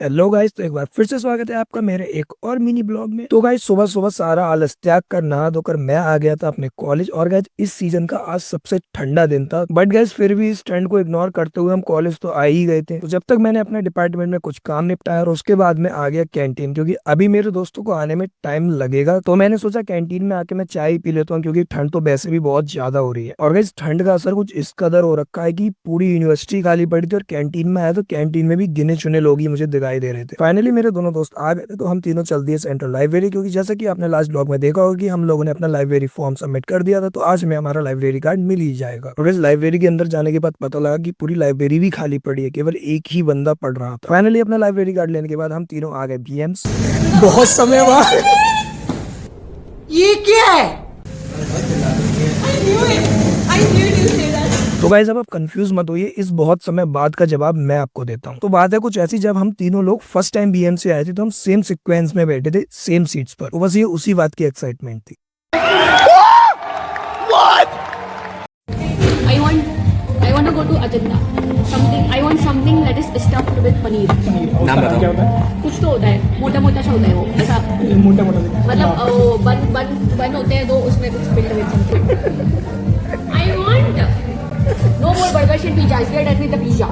Hello guys, तो एक बार फिर से स्वागत है आपका मेरे एक और मिनी ब्लॉग में। तो गाइस सुबह सुबह सारा आलस त्याग कर नहा धोकर मैं आ गया था अपने कॉलेज। और गाइस इस सीजन का आज सबसे ठंडा दिन था, बट गाइस फिर भी इस ठंड को इग्नोर करते हुए हम कॉलेज तो आ ही गए थे। तो जब तक मैंने अपने डिपार्टमेंट में कुछ काम निपटाया और उसके बाद में आ गया कैंटीन, क्योंकि अभी मेरे दोस्तों को आने में टाइम लगेगा। तो मैंने सोचा कैंटीन में आके मैं चाय पी लेता हूँ, क्योंकि ठंड तो वैसे भी बहुत ज्यादा हो रही है। और गाइस ठंड का असर कुछ इस कदर हो रखा है कि पूरी यूनिवर्सिटी खाली पड़ी थी और कैंटीन में आया तो कैंटीन में भी गिने चुने लोग ही मुझे दिखाई दे रहे थे। फाइनली मेरे दोनों दोस्त आ गए थे, तो हम तीनों चल दिए सेंट्रल लाइब्रेरी, क्योंकि जैसा कि आपने लास्ट ब्लॉग में देखा होगा कि हम लोगों ने अपना लाइब्रेरी फॉर्म सबमिट कर दिया था। तो आज हमें हमारा लाइब्रेरी कार्ड मिल ही जाएगा। और इस लाइब्रेरी के अंदर जाने के बाद पता लगा कि पूरी लाइब्रेरी भी खाली पड़ी है, केवल एक ही बंदा पढ़ रहा था। फाइनली अपना लाइब्रेरी कार्ड लेने के बाद हम तीनों आ गए बीएम्स। बहुत समय बाद ये क्या है? तो गाइस अब आप कंफ्यूज मत होइए, इस बहुत समय बाद का जवाब मैं आपको देता हूँ। तो बात है कुछ ऐसी, जब हम तीनों लोग फर्स्ट टाइम बीएम से आए थे तो हम सेम सीक्वेंस में बैठे थे, सेम सीट्स पर। तो बस ये उसी बात की एक्साइटमेंट थी। I want to go to Ajanta. I want something that is stuffed with paneer. नाम बताओ। क्या होता है? कुछ तो होता है, मोटा मोटा सा होता है वो, ऐसा मोटा मोटा मतलब बन होते हैं, तो उसमें कुछ filled with something. I want no more burgers and pizzas. Get me the pizza.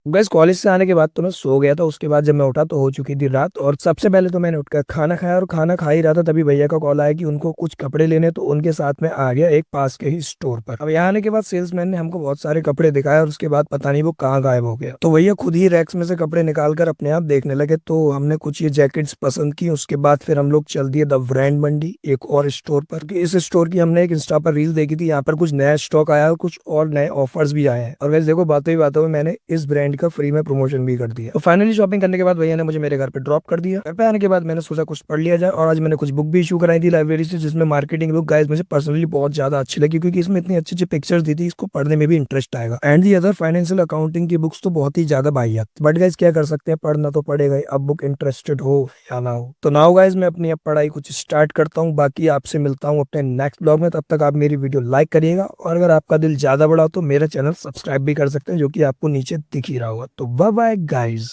बस कॉलेज से आने के बाद तो मैं सो गया था। उसके बाद जब मैं उठा तो हो चुकी थी रात। और सबसे पहले तो मैंने उठकर खाना खाया, और खाना खा ही रहा था तभी भैया का कॉल आया कि उनको कुछ कपड़े लेने। तो उनके साथ में आ गया एक पास के ही स्टोर पर। अब यहाँ आने के बाद सेल्समैन ने हमको बहुत सारे कपड़े दिखाए, और उसके बाद पता नहीं वो कहाँ गायब हो गया। तो भैया खुद ही रैक्स में से कपड़े निकाल कर अपने आप देखने लगे। तो हमने कुछ ये जैकेट्स पसंद की। उसके बाद फिर हम लोग चल दिए द ब्रांड मंडी, एक और स्टोर पर। इस स्टोर की हमने एक इंस्टा पर रील देखी थी, यहाँ पर कुछ नया स्टॉक आया और कुछ और नए ऑफर्स भी आए हैं। और वैसे देखो, बातों ही बातों में मैंने इस ब्रांड का फ्री में प्रमोशन भी कर दिया। तो फाइनली शॉपिंग करने के बाद भैया ने मुझे मेरे घर पे ड्रॉप कर दिया। घर पे आने के बाद मैंने सोचा कुछ पढ़ लिया जाए, और आज मैंने कुछ बुक भी इशू कराई थी लाइब्रेरी से, जिसमें मार्केटिंग बुक गाइस मुझे पर्सनली बहुत ज्यादा अच्छी लगी, क्योंकि इसमें इतनी अच्छी अच्छी पिक्चर्स दी थी, इसको पढ़ने में भी इंटरेस्ट आएगा। And the other financial accounting की बुक्स तो बहुत ही ज्यादा बाहियात, बट गाइस क्या कर सकते हैं, पढ़ना तो पड़ेगा ही, अब बुक इंटरेस्टेड हो या ना हो। तो नाउ गाइस मैं अपनी अब पढ़ाई कुछ स्टार्ट करता हूँ। बाकी आपसे मिलता हूँ अपने नेक्स्ट ब्लॉग में। तब तक आप मेरी वीडियो लाइक करिएगा, और अगर आपका दिल ज्यादा बड़ा हो तो मेरा चैनल सब्सक्राइब भी कर सकते हैं, जो कि आपको नीचे दिख ही रहा होगा। तो बाय बाय गाइस।